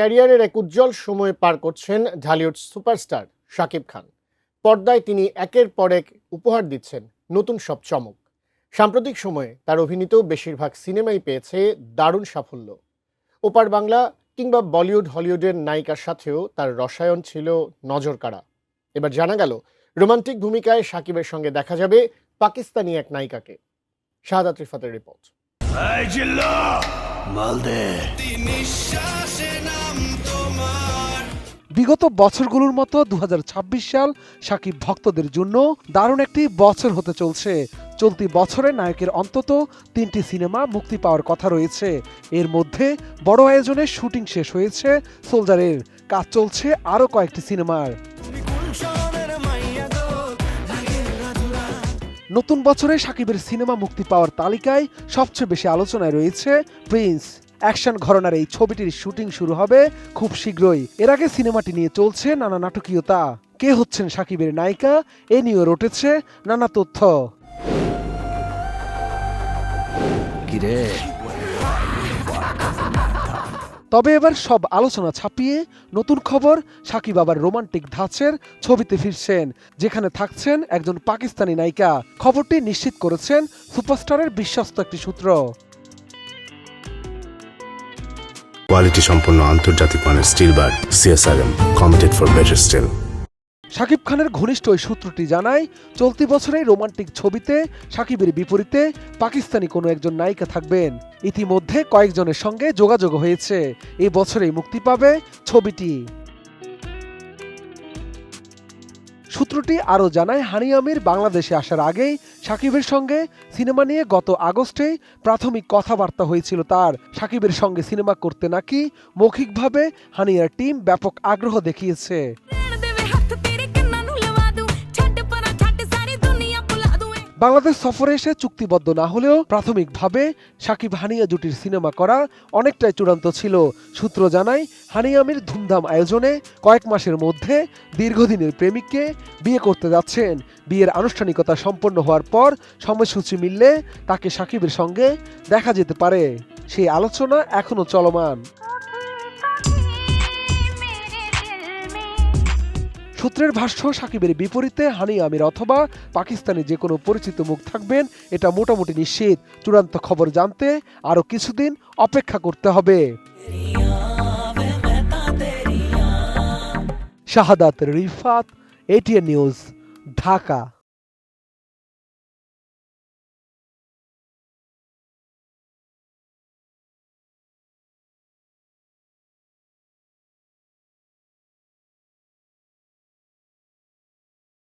ক্যারিয়ারের এক উজ্জ্বল সময় পার করছেন ঢালিউড সুপারস্টার শাকিব খান। পর্দায় তিনি একের পর এক উপহার দিচ্ছেন নতুন সব চমক। সাম্প্রতিক সময়ে তার অভিনীত বেশিরভাগ সিনেমাই পেয়েছে দারুণ সাফল্য। ওপার বাংলা কিংবা বলিউড হলিউডের নায়িকার সাথেও তার রসায়ন ছিল নজরকাড়া। এবার জানা গেল রোমান্টিক ভূমিকায় শাকিবের সঙ্গে দেখা যাবে পাকিস্তানি এক নায়িকাকে। শাহাদাত রিফাতের রিপোর্ট। বিগত বছরগুলোর মতো 2026 সাল শাকিব ভক্তদের জন্য দারুণ একটি বছর হতে চলছে। চলতি বছরে নায়কের অন্তত 3টি সিনেমা মুক্তি পাওয়ার কথা রয়েছে। এর মধ্যে বড় আয়োজনের শুটিং শেষ হয়েছে সোলজারের, কাজ চলছে আরও কয়েকটি সিনেমার। নতুন বছরে শাকিবের সিনেমা মুক্তি পাওয়ার তালিকায় সবচেয়ে বেশি আলোচনায় রয়েছে প্রিন্স। অ্যাকশন ঘরানার এই ছবিটির শুটিং শুরু হবে খুব শীঘ্রই। এর আগে সিনেমাটি নিয়ে চলছে নানা নাটকীয়তা। কে হচ্ছেন শাকিবের নায়িকা, এ নিয়ে রটেছে নানা তথ্য। তবে এবার সব আলোচনা ছাপিয়ে নতুন খবর, শাকিব আবার রোমান্টিক ধাঁচের ছবিতে ফিরছেন, যেখানে থাকছেন একজন পাকিস্তানি নায়িকা। খবরটি নিশ্চিত করেছেন সুপারস্টারের বিশ্বস্ত একটি সূত্র। কোয়ালিটি সম্পন্ন আন্তর্জাতিক মানের still bar CSRM, committed for better still. Shakib খানের ঘনিষ্ঠ ওই সূত্রটি জানায়, চলতি বছরেই রোমান্টিক ছবিতে শাকিবের বিপরীতে পাকিস্তানি কোনো একজন নায়িকা থাকবেন। ইতিমধ্যে কয়েকজনের সঙ্গে যোগাযোগ হয়েছে। এই বছরেই মুক্তি পাবে ছবিটি। সূত্রটি আরও জানায়, হানি আমির বাংলাদেশে আসার আগেই শাকিবের সঙ্গে সিনেমা নিয়ে গত আগস্টেই প্রাথমিক কথাবার্তা হয়েছিল তার। শাকিবের সঙ্গে সিনেমা করতে নাকি মৌখিকভাবে হানিয়ার টিম ব্যাপক আগ্রহ দেখিয়েছে। বাংলাদেশ সফরে এসে চুক্তিবদ্ধ না হলেও প্রাথমিকভাবে শাকিব হানিয়া জুটির সিনেমা করা অনেকটাই চূড়ান্ত ছিল। সূত্র জানায়, হানি আমির ধুমধাম আয়োজনে কয়েক মাসের মধ্যে দীর্ঘদিনের প্রেমিককে বিয়ে করতে যাচ্ছেন। বিয়ের আনুষ্ঠানিকতা সম্পন্ন হওয়ার পর সময়সূচি মিললে তাকে শাকিবের সঙ্গে দেখা যেতে পারে। সেই আলোচনা এখনো চলমান। সূত্রের ভাষ্য, শাকিবের বিপরীতে হানি আমির অথবা পাকিস্তানি যে কোনো পরিচিত মুখ থাকবেন, এটা মোটামুটি নিশ্চিত। চূড়ান্ত খবর জানতে আরও কিছুদিন অপেক্ষা করতে হবে। শাহাদাত রিফাত, ATN নিউজ, ঢাকা।